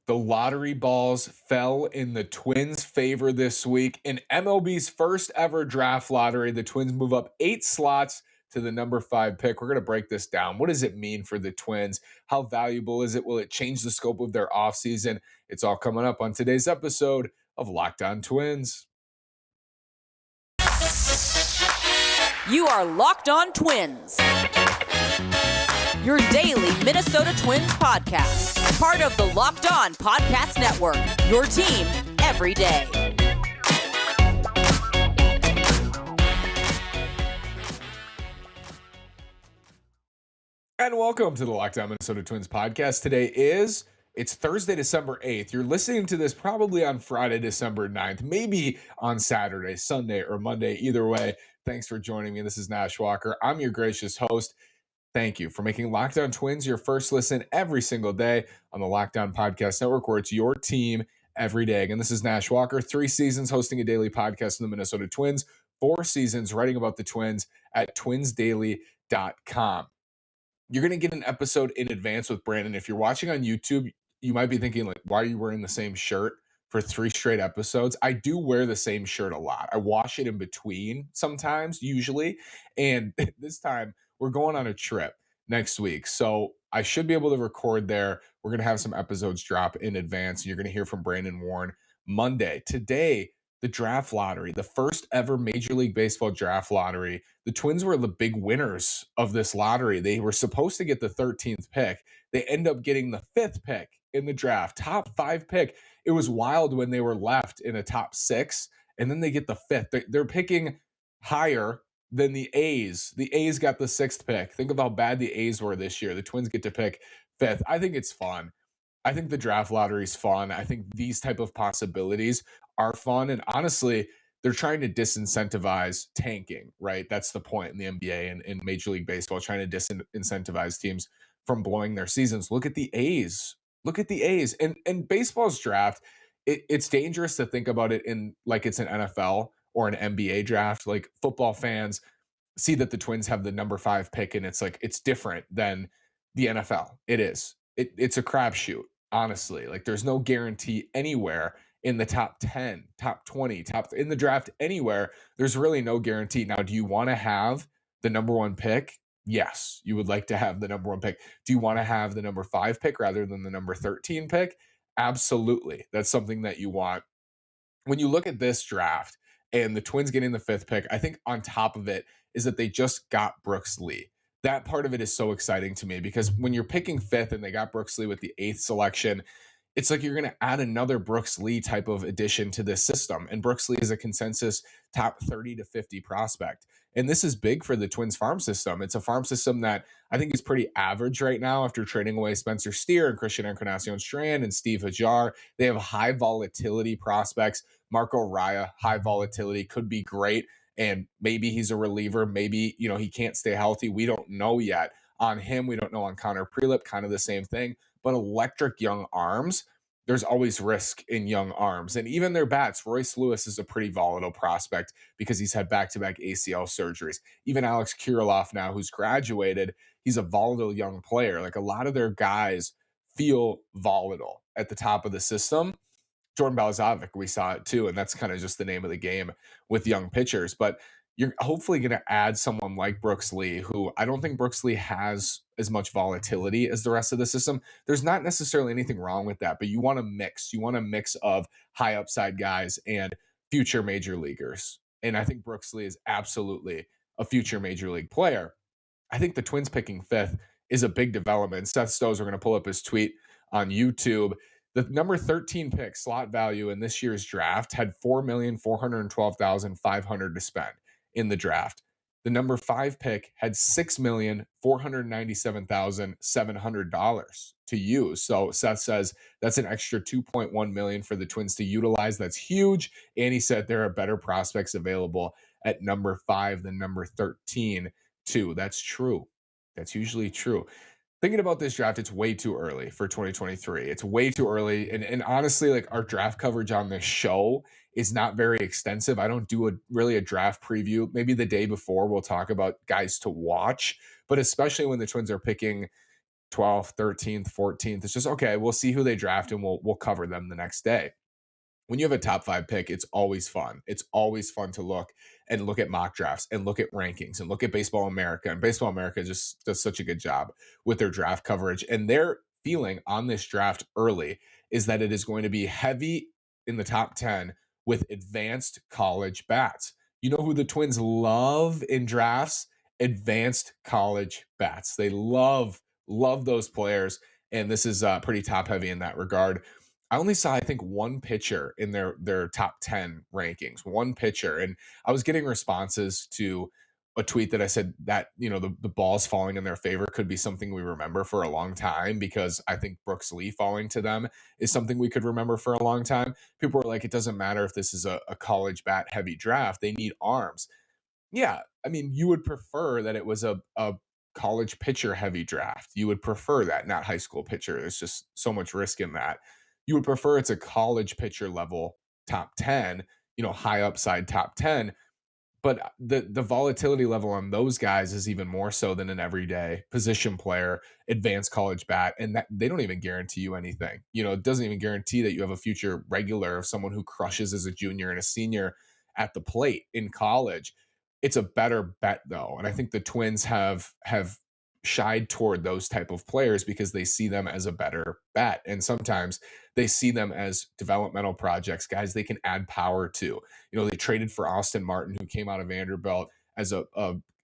The lottery balls fell in the Twins' favor this week. In MLB's first ever draft lottery, the Twins move up 8 slots to the number 5 pick. We're going to break this down. What does it mean for the Twins? How valuable is it? Will it change the scope of their offseason? It's all coming up on today's episode of Locked On Twins. You are Locked On Twins, your daily Minnesota Twins podcast. Part of the Locked On Podcast Network, your team every day. And welcome to the Locked On Minnesota Twins podcast. Today it's Thursday, December 8th. You're listening to this probably on Friday, December 9th, maybe on Saturday, Sunday, or Monday. Either way, thanks for joining me. This is Nash Walker. I'm your gracious host. Thank you for making Locked On Twins your first listen every single day on the Locked On Podcast Network, where it's your team every day. And this is Nash Walker, 3 seasons hosting a daily podcast on the Minnesota Twins, 4 seasons writing about the Twins at twinsdaily.com. You're going to get an episode in advance with Brandon. If you're watching on YouTube, you might be thinking, like, why are you wearing the same shirt for 3 straight episodes? I do wear the same shirt a lot. I wash it in between sometimes, usually. And this time, we're going on a trip next week. So I should be able to record there. We're going to have some episodes drop in advance. You're going to hear from Brandon Warren Monday. Today, the draft lottery, the first ever Major League Baseball draft lottery. The Twins were the big winners of this lottery. They were supposed to get the 13th pick. They end up getting the 5th pick in the draft, top 5 pick. It was wild when they were left in a top 6, and then they get the 5th. They're picking higher than the A's. The A's got the 6th pick. Think of how bad the A's were this year. The Twins get to pick 5th. I think it's fun. I think the draft lottery is fun. I think these type of possibilities are fun. And honestly, they're trying to disincentivize tanking, right? That's the point in the NBA and in Major League Baseball, trying to disincentivize teams from blowing their seasons. Look at the A's. Look at the A's. And baseball's draft, it's dangerous to think about it in like it's an NFL or an NBA draft. Like football fans see that the Twins have the number 5 pick, and it's like it's different than the NFL. It is. It's a crapshoot, honestly. Like there's no guarantee anywhere in the top 10, top 20, top in the draft anywhere. There's really no guarantee. Now, do you want to have the number 1 pick? Yes, you would like to have the number 1 pick. Do you want to have the number 5 pick rather than the number 13 pick? Absolutely. That's something that you want. When you look at this draft and the Twins getting the 5th pick, I think on top of it is that they just got Brooks Lee. That part of it is so exciting to me because when you're picking 5th and they got Brooks Lee with the 8th selection, it's like you're going to add another Brooks Lee type of addition to this system. And Brooks Lee is a consensus top 30 to 50 prospect. And this is big for the Twins farm system. It's a farm system that I think is pretty average right now after trading away Spencer Steer and Christian Encarnacion-Strand and Steve Hajar. They have high volatility prospects. Marco Raya, high volatility, could be great. And maybe he's a reliever. Maybe, he can't stay healthy. We don't know yet on him. We don't know on Connor Prelip, kind of the same thing. But electric young arms, there's always risk in young arms. And even their bats, Royce Lewis is a pretty volatile prospect because he's had back-to-back ACL surgeries. Even Alex Kirilloff now, who's graduated, he's a volatile young player. Like a lot of their guys feel volatile at the top of the system. Jordan Balazovic, we saw it too, and that's kind of just the name of the game with young pitchers. But you're hopefully going to add someone like Brooks Lee, who I don't think Brooks Lee has as much volatility as the rest of the system. There's not necessarily anything wrong with that, but you want to mix. You want a mix of high upside guys and future major leaguers. And I think Brooks Lee is absolutely a future major league player. I think the Twins picking 5th is a big development. Seth Stowe, we're going to pull up his tweet on YouTube. The number 13 pick slot value in this year's draft had $4,412,500 to spend in the draft. The number 5 pick had $6,497,700 to use. So Seth says that's an extra $2.1 million for the Twins to utilize. That's huge. And he said there are better prospects available at number 5 than number 13 too. That's true. That's usually true. Thinking about this draft, it's way too early for 2023. It's way too early. And honestly, like our draft coverage on this show is not very extensive. I don't do a draft preview. Maybe the day before we'll talk about guys to watch, but especially when the Twins are picking 12th, 13th, 14th. It's just okay, we'll see who they draft and we'll cover them the next day. When you have a top 5 pick, it's always fun. It's always fun to look at mock drafts and look at rankings and look at Baseball America. And Baseball America just does such a good job with their draft coverage. And their feeling on this draft early is that it is going to be heavy in the top 10 with advanced college bats. You know who the Twins love in drafts? Advanced college bats. They love those players. And this is pretty top heavy in that regard. I only saw, I think, one pitcher in their top 10 rankings, one pitcher. And I was getting responses to a tweet that I said that, the balls falling in their favor could be something we remember for a long time, because I think Brooks Lee falling to them is something we could remember for a long time. People were like, it doesn't matter if this is a college bat heavy draft, they need arms. Yeah, I mean, you would prefer that it was a college pitcher heavy draft. You would prefer that, not high school pitcher. There's just so much risk in that. You would prefer it's a college pitcher level top 10, high upside top 10, but the volatility level on those guys is even more so than an everyday position player, advanced college bat, and that they don't even guarantee you anything. It doesn't even guarantee that you have a future regular of someone who crushes as a junior and a senior at the plate in college. It's a better bet though, and I think the Twins have shied toward those type of players because they see them as a better bet, and sometimes they see them as developmental projects, guys they can add power to. They traded for Austin Martin, who came out of Vanderbilt as a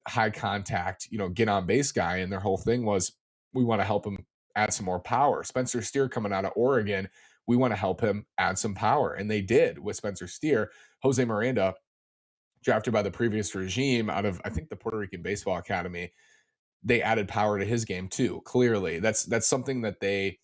high contact, get on base guy. And their whole thing was, we want to help him add some more power. Spencer Steer coming out of Oregon, we want to help him add some power. And they did with Spencer Steer. Jose Miranda, drafted by the previous regime out of, I think, the Puerto Rican Baseball Academy, they added power to his game too. Clearly, that's something that they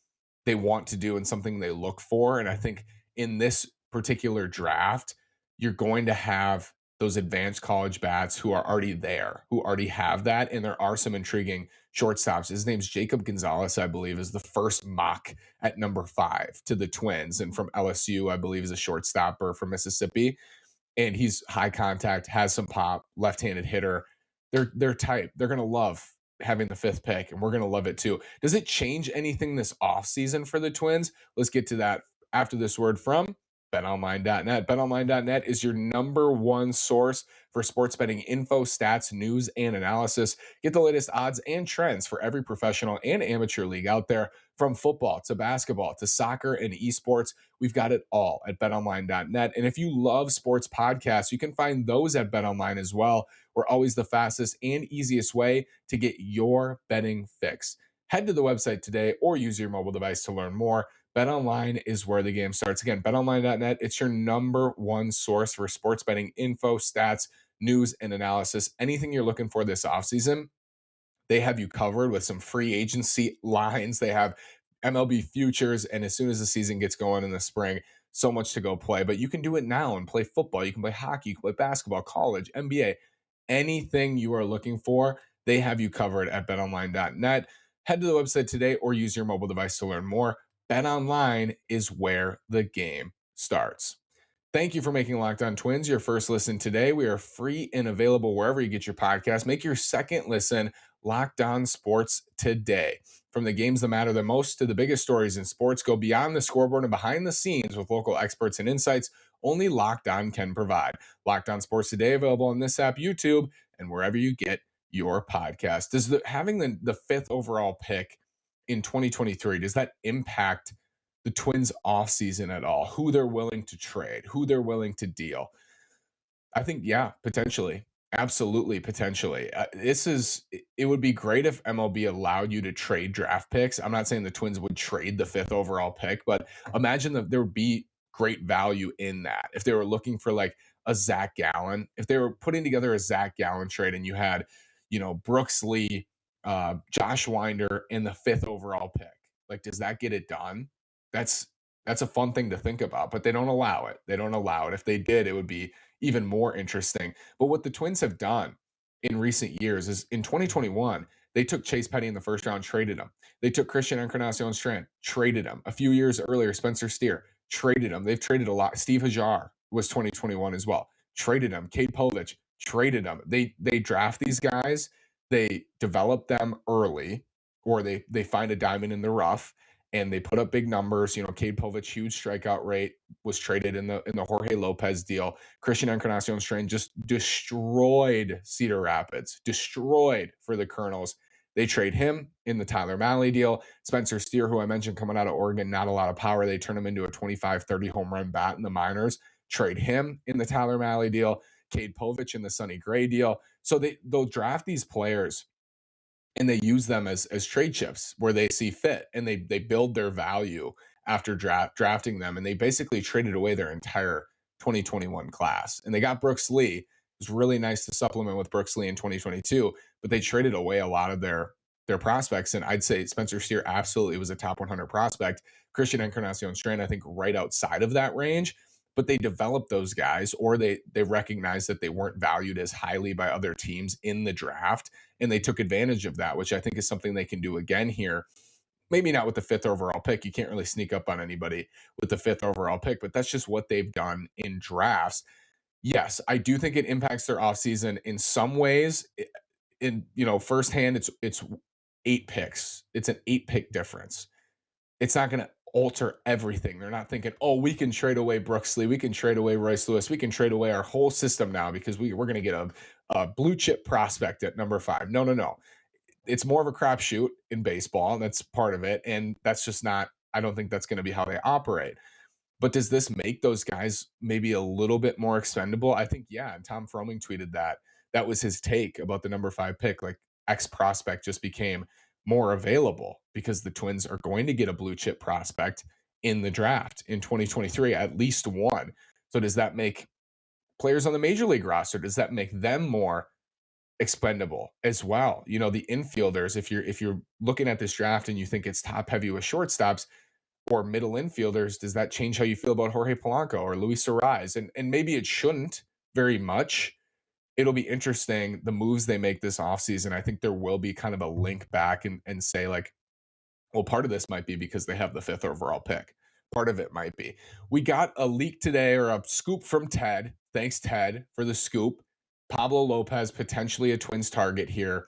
want to do and something they look for. And I think in this particular draft, you're going to have those advanced college bats who are already there, who already have that. And there are some intriguing shortstops. His name's Jacob Gonzalez, I believe, is the first mock at number 5 to the Twins. And from LSU, I believe, is a shortstopper from Mississippi. And he's high contact, has some pop, left-handed hitter. They're type. They're gonna love having the 5th pick, and we're gonna love it too. Does it change anything this offseason for the Twins? Let's get to that after this word from betonline.net. Betonline.net is your number one source for sports betting info, stats, news, and analysis. Get the latest odds and trends for every professional and amateur league out there, from football to basketball to soccer and esports. We've got it all at betonline.net. And if you love sports podcasts, you can find those at betonline as well. We're always the fastest and easiest way to get your betting fix. Head to the website today or use your mobile device to learn more. BetOnline is where the game starts. Again, betonline.net, it's your number one source for sports betting info, stats, news, and analysis. Anything you're looking for this offseason, they have you covered with some free agency lines. They have MLB futures. And as soon as the season gets going in the spring, so much to go play. But you can do it now and play football. You can play hockey, you can play basketball, college, NBA. Anything you are looking for, they have you covered at betonline.net. Head to the website today or use your mobile device to learn more. BetOnline is where the game starts. Thank you for making Locked On Twins your first listen today. We are free and available wherever you get your podcast. Make your second listen Locked On Sports today. From the games that matter the most to the biggest stories in sports, go beyond the scoreboard and behind the scenes with local experts and insights only Locked On can provide. Locked On Sports today, available on this app, YouTube, and wherever you get your podcast. Does having the 5th overall pick in 2023, does that impact the Twins offseason at all? Who they're willing to trade, who they're willing to deal? I think, yeah, potentially. Absolutely, potentially. It would be great if MLB allowed you to trade draft picks. I'm not saying the Twins would trade the 5th overall pick, but imagine that there would be great value in that. If they were looking for like a Zach Gallen, if they were putting together a Zach Gallen trade and you had, Brooks Lee, Josh Winder in the 5th overall pick, like, does that get it done? That's that's a fun thing to think about, but they don't allow it. They don't allow it. If they did, it would be even more interesting. But what the Twins have done in recent years is in 2021, they took Chase Petty in the first round, traded him. They took Christian Encarnacion Strand, traded him. A few years earlier, Spencer Steer, traded him. They've traded a lot. Steve Hajar was 2021 as well. Traded him. Cade Povich, traded him. They draft these guys, they develop them early, or they find a diamond in the rough and they put up big numbers. Cade Povich, huge strikeout rate, was traded in the Jorge Lopez deal. Christian Encarnacion Strand just destroyed Cedar Rapids, destroyed for the Colonels. They trade him in the Tyler Mahle deal. Spencer Steer, who I mentioned coming out of Oregon, not a lot of power. They turn him into a 25, 30 home run bat in the minors. Trade him in the Tyler Mahle deal. Cade Povich in the Sonny Gray deal. So they'll draft these players and they use them as trade chips where they see fit, and they build their value after drafting them, and they basically traded away their entire 2021 class. And they got Brooks Lee. It was really nice to supplement with Brooks Lee in 2022, but they traded away a lot of their prospects. And I'd say Spencer Steer absolutely was a top 100 prospect. Christian Encarnacion Strand, I think, right outside of that range. But they developed those guys, or they recognized that they weren't valued as highly by other teams in the draft, and they took advantage of that, which I think is something they can do again here. Maybe not with the fifth overall pick. You can't really sneak up on anybody with the fifth overall pick, but that's just what they've done in drafts. Yes, I do think it impacts their offseason in some ways. Firsthand, it's 8 picks. It's an 8 pick difference. It's not going to alter everything. They're not thinking, oh, we can trade away Brooks Lee, we can trade away Royce Lewis, we can trade away our whole system now because we're going to get a blue chip prospect at number 5. No, no, no. It's more of a crapshoot in baseball, and that's part of it. And that's just not, I don't think that's going to be how they operate. But does this make those guys maybe a little bit more expendable? I think, yeah. And Tom Froming tweeted that. That was his take about the number 5 pick. Like, X prospect just became more available because the Twins are going to get a blue chip prospect in the draft in 2023, at least one. So does that make players on the major league roster, does that make them more expendable as well? The infielders, if you're looking at this draft and you think it's top heavy with shortstops or middle infielders, does that change how you feel about Jorge Polanco or Luis Ariz? And maybe it shouldn't very much. It'll be interesting, the moves they make this offseason. I think there will be kind of a link back and say, like, well, part of this might be because they have the 5th overall pick. Part of it might be. We got a leak today, or a scoop from Ted. Thanks, Ted, for the scoop. Pablo Lopez, potentially a Twins target here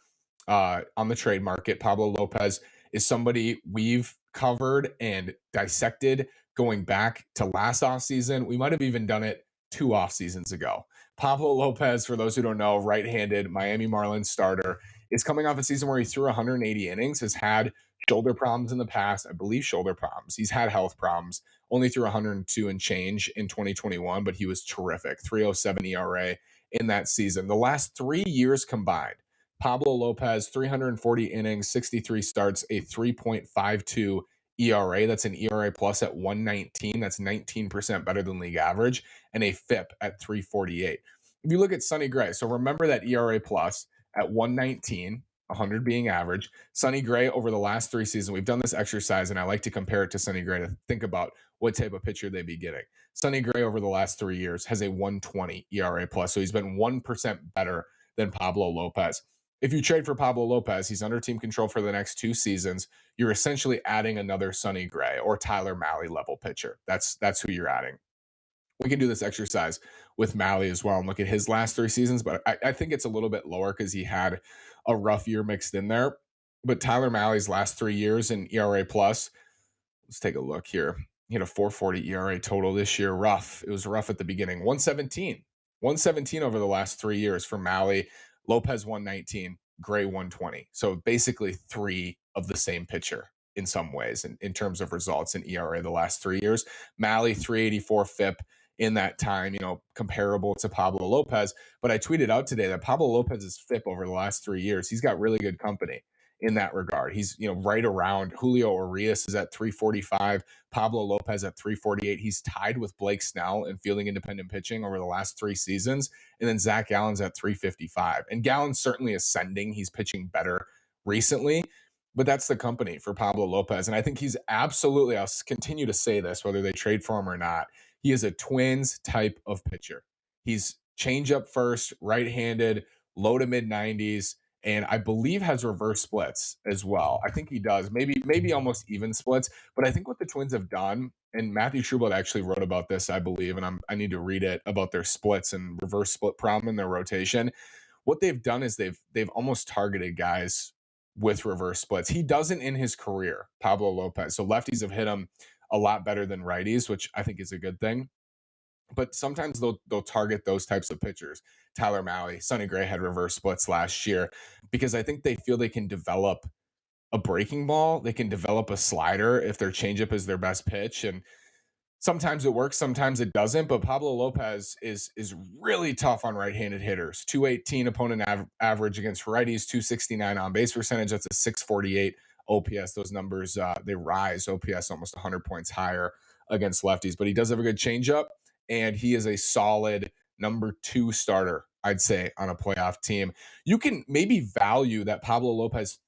on the trade market. Pablo Lopez is somebody we've covered and dissected going back to last offseason. We might have even done it 2 off seasons ago. Pablo Lopez, for those who don't know, right-handed Miami Marlins starter, is coming off a season where he threw 180 innings, has had shoulder problems in the past. I believe shoulder problems. He's had health problems. Only threw 102 and change in 2021, but he was terrific. 3.07 ERA in that season. The last 3 years combined, Pablo Lopez, 340 innings, 63 starts, a 3.52 ERA. That's an ERA plus at 119. That's 19% better than league average, and a FIP at 348. If you look at Sonny Gray, so remember that ERA plus at 119, 100 being average. Sonny Gray over the last 3 seasons, we've done this exercise, and I like to compare it to Sonny Gray to think about what type of pitcher they'd be getting. Sonny Gray over the last 3 years has a 120 ERA plus, so he's been 1% better than Pablo Lopez. If you trade for Pablo Lopez, he's under team control for the next 2 seasons. You're essentially adding another Sonny Gray or Tyler Mahle level pitcher. That's who you're adding. We can do this exercise with Mahle as well and look at his last 3 seasons, but I think it's a little bit lower because he had a rough year mixed in there. But Tyler Mahle's last 3 years in ERA plus, let's take a look here. He had a 4.40 ERA total this year. Rough. It was rough at the beginning. 117 over the last 3 years for Mahle. Lopez 119, Gray 120. So basically 3 of the same pitcher in some ways in terms of results in ERA the last 3 years. Mahle 384 FIP in that time, comparable to Pablo Lopez. But I tweeted out today that Pablo Lopez's FIP over the last 3 years, he's got really good company in that regard. He's, right around Julio Urias is at 345, Pablo Lopez at 348. He's tied with Blake Snell in fielding independent pitching over the last 3 seasons. And then Zach Gallen's at 355. And Gallen's certainly ascending. He's pitching better recently, but that's the company for Pablo Lopez. And I think he's absolutely, I'll continue to say this, whether they trade for him or not, he is a Twins type of pitcher. He's changeup first, right-handed, low to mid 90s, and I believe has reverse splits as well. I think he does, maybe almost even splits. But I think what the Twins have done, and Matthew Trueblood actually wrote about this, I believe, and I need to read it about their splits and reverse split problem in their rotation. What they've done is they've almost targeted guys with reverse splits. He doesn't in his career, Pablo Lopez. So lefties have hit him a lot better than righties, which I think is a good thing. But sometimes they'll target those types of pitchers. Tyler Mahle, Sonny Gray had reverse splits last year because I think they feel they can develop a breaking ball. They can develop a slider if their changeup is their best pitch. And sometimes it works, sometimes it doesn't. But Pablo Lopez is really tough on right-handed hitters. 218 opponent average against righties, 269 on base percentage. That's a 648 OPS. Those numbers they rise. OPS almost 100 points higher against lefties. But he does have a good changeup, and he is a solid number 2 starter, I'd say, on a playoff team. You can maybe value that Pablo Lopez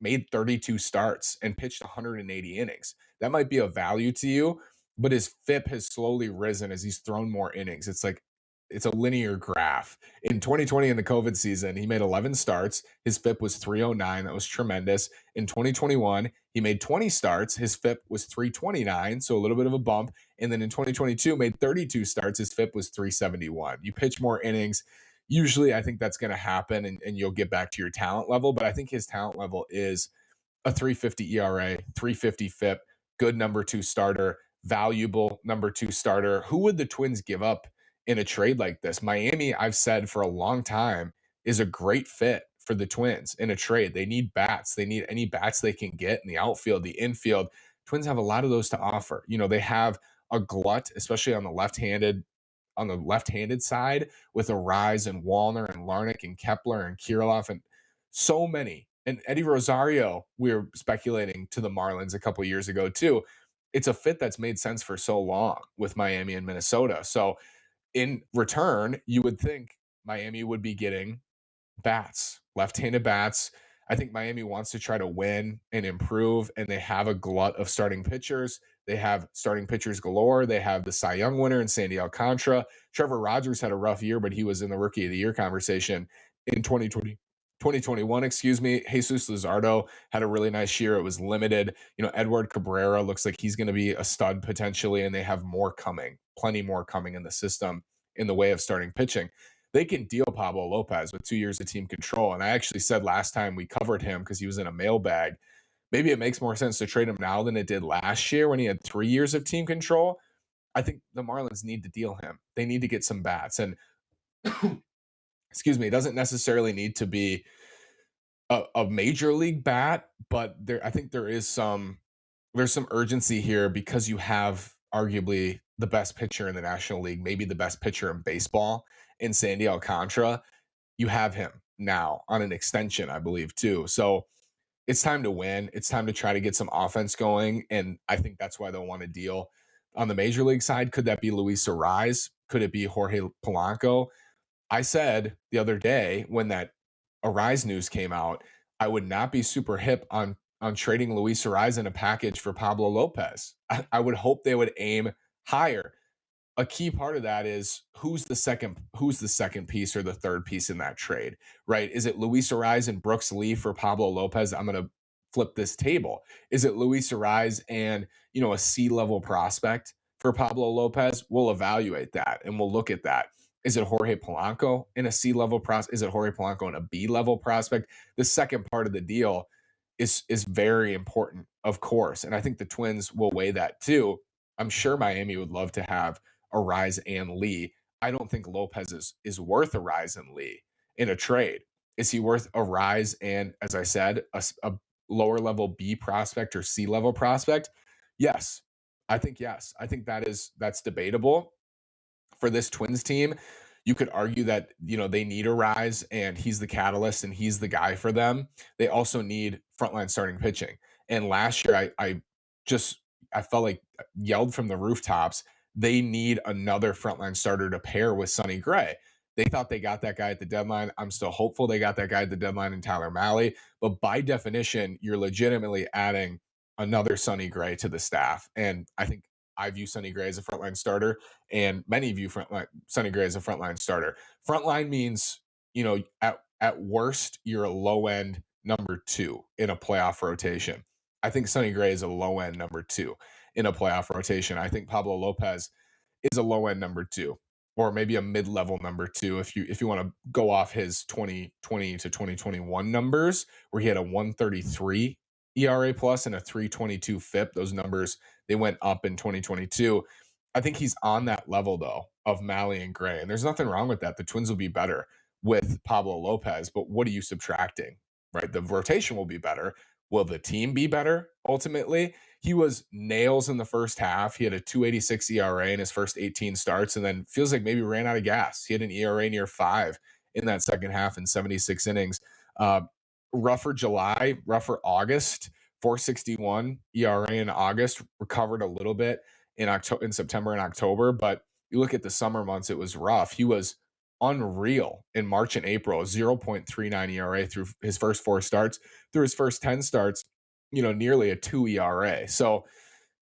made 32 starts and pitched 180 innings. That might be a value to you, but his FIP has slowly risen as he's thrown more innings. It's like it's a linear graph. In 2020, in the COVID season, he made 11 starts. His FIP was 309. That was tremendous. In 2021, he made 20 starts. His FIP was 329, so a little bit of a bump. And then in 2022, made 32 starts. His FIP was 371. You pitch more innings. Usually, I think that's going to happen, and you'll get back to your talent level. But I think his talent level is a 350 ERA, 350 FIP, good number 2 starter, valuable number 2 starter. Who would the Twins give up in a trade like this? Miami, I've said for a long time, is a great fit for the Twins in a trade. They need bats. They need any bats they can get in the outfield, the infield. Twins have a lot of those to offer. They have a glut, especially on the left-handed side with a Rise and Wallner and Larnick and Kepler and Kirilloff and so many. And Eddie Rosario, we were speculating to the Marlins a couple years ago too. It's a fit that's made sense for so long with Miami and Minnesota. So in return, you would think Miami would be getting bats, left-handed bats. I think Miami wants to try to win and improve, and they have a glut of starting pitchers. They have starting pitchers galore. They have the Cy Young winner in Sandy Alcantara. Trevor Rogers had a rough year, but he was in the Rookie of the Year conversation in 2021. Excuse me. Jesus Luzardo had a really nice year. It was limited. Edward Cabrera looks like he's going to be a stud potentially, and they have more coming, plenty more coming in the system in the way of starting pitching. They can deal Pablo Lopez with 2 years of team control. And I actually said last time we covered him because he was in a mailbag, maybe it makes more sense to trade him now than it did last year when he had 3 years of team control. I think the Marlins need to deal him. They need to get some bats. And excuse me, it doesn't necessarily need to be a major league bat, but I think there's some urgency here because you have arguably the best pitcher in the National League, maybe the best pitcher in baseball in Sandy Alcantara. You have him now on an extension, I believe, too. So it's time to win. It's time to try to get some offense going. And I think that's why they'll want to deal. On the major league side, could that be Luis Arraez? Could it be Jorge Polanco? I said the other day when that Arraez news came out, I would not be super hip on trading Luis Arraez in a package for Pablo Lopez. I would hope they would aim higher. A key part of that is who's the second piece or the third piece in that trade, right? Is it Luis Arraez and Brooks Lee for Pablo Lopez? I'm going to flip this table. Is it Luis Arraez and, a C-level prospect for Pablo Lopez? We'll evaluate that and we'll look at that. Is it Jorge Polanco in a C-level prospect? Is it Jorge Polanco in a B-level prospect? The second part of the deal is very important, of course. And I think the Twins will weigh that too. I'm sure Miami would love to have Arraez and Lee. I don't think Lopez is worth Arraez and Lee in a trade. Is he worth Arraez and, as I said, a lower level B prospect or C level prospect? Yes. I think yes. I think that's debatable for this Twins team. You could argue that, they need Arraez and he's the catalyst and he's the guy for them. They also need frontline starting pitching. And last year I felt like yelled from the rooftops, they need another frontline starter to pair with Sonny Gray. They thought they got that guy at the deadline. I'm still hopeful they got that guy at the deadline in Tyler Mahle. But by definition, you're legitimately adding another Sonny Gray to the staff. And I view Sonny Gray as a frontline starter, and many view Sonny Gray as a frontline starter. Frontline means, at worst, you're a low end number 2 in a playoff rotation. I think Sonny Gray is a low end number 2 in a playoff rotation. I think Pablo Lopez is a low end number 2. or maybe a mid-level number two if you want to go off his 2020 to 2021 numbers, where he had a 133 ERA plus and a 322 FIP. Those numbers, they went up in 2022. I think he's on that level though of Malley and Gray, and there's nothing wrong with that. The Twins will be better with Pablo Lopez, but what are you subtracting? Right, the rotation will be better. Will the team be better ultimately? He was nails in the first half. He had a 286 ERA in his first 18 starts, and then feels like maybe ran out of gas. He had an ERA near 5 in that second half in 76 innings. Uh, Rougher July, rougher August, 461 ERA in August, recovered a little bit in September and October, but you look at the summer months, it was rough. He was unreal in March and April, 0.39 ERA through his first 4 starts. Through his first 10 starts, nearly a 2 ERA. So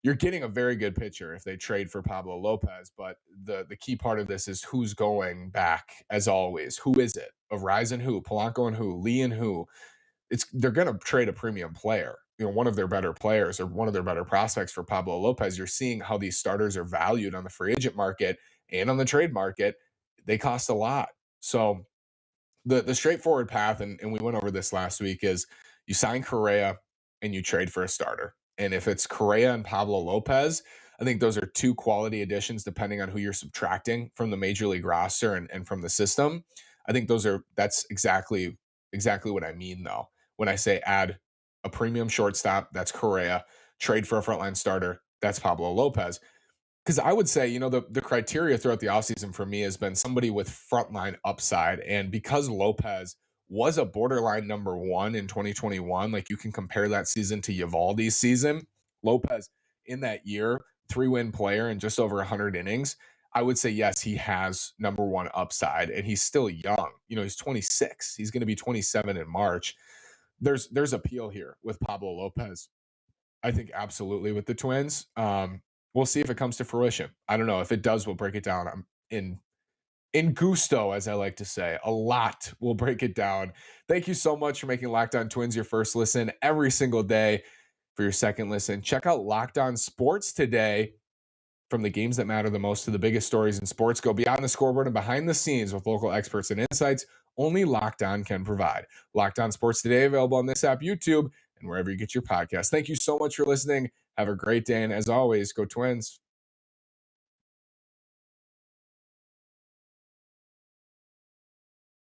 you're getting a very good pitcher if they trade for Pablo Lopez. But the key part of this is who's going back as always. Who is it? Horizon who? Polanco and who? Lee and who? They're gonna trade a premium player, one of their better players or one of their better prospects for Pablo Lopez. You're seeing how these starters are valued on the free agent market and on the trade market. They cost a lot. So the straightforward path, and we went over this last week, is you sign Correa and you trade for a starter. And if it's Correa and Pablo Lopez, I think those are two quality additions, depending on who you're subtracting from the major league roster and from the system. I think that's exactly what I mean though. When I say add a premium shortstop, that's Correa, trade for a frontline starter, that's Pablo Lopez. Because I would say, the criteria throughout the offseason for me has been somebody with frontline upside. And because Lopez was a borderline number one in 2021, like you can compare that season to Uvalde's season, Lopez in that year, 3-win player and just over 100 innings. I would say, yes, he has number one upside and he's still young. He's 26. He's going to be 27 in March. There's appeal here with Pablo Lopez. I think absolutely with the Twins. We'll see if it comes to fruition. I don't know. If it does, we'll break it down in gusto, as I like to say. A lot. We'll break it down. Thank you so much for making Locked On Twins your first listen every single day. For your second listen, check out Locked On Sports today. From the games that matter the most to the biggest stories in sports, go beyond the scoreboard and behind the scenes with local experts and insights only Locked On can provide. Locked On Sports today, available on this app, YouTube, and wherever you get your podcasts. Thank you so much for listening. Have a great day, and as always, go Twins.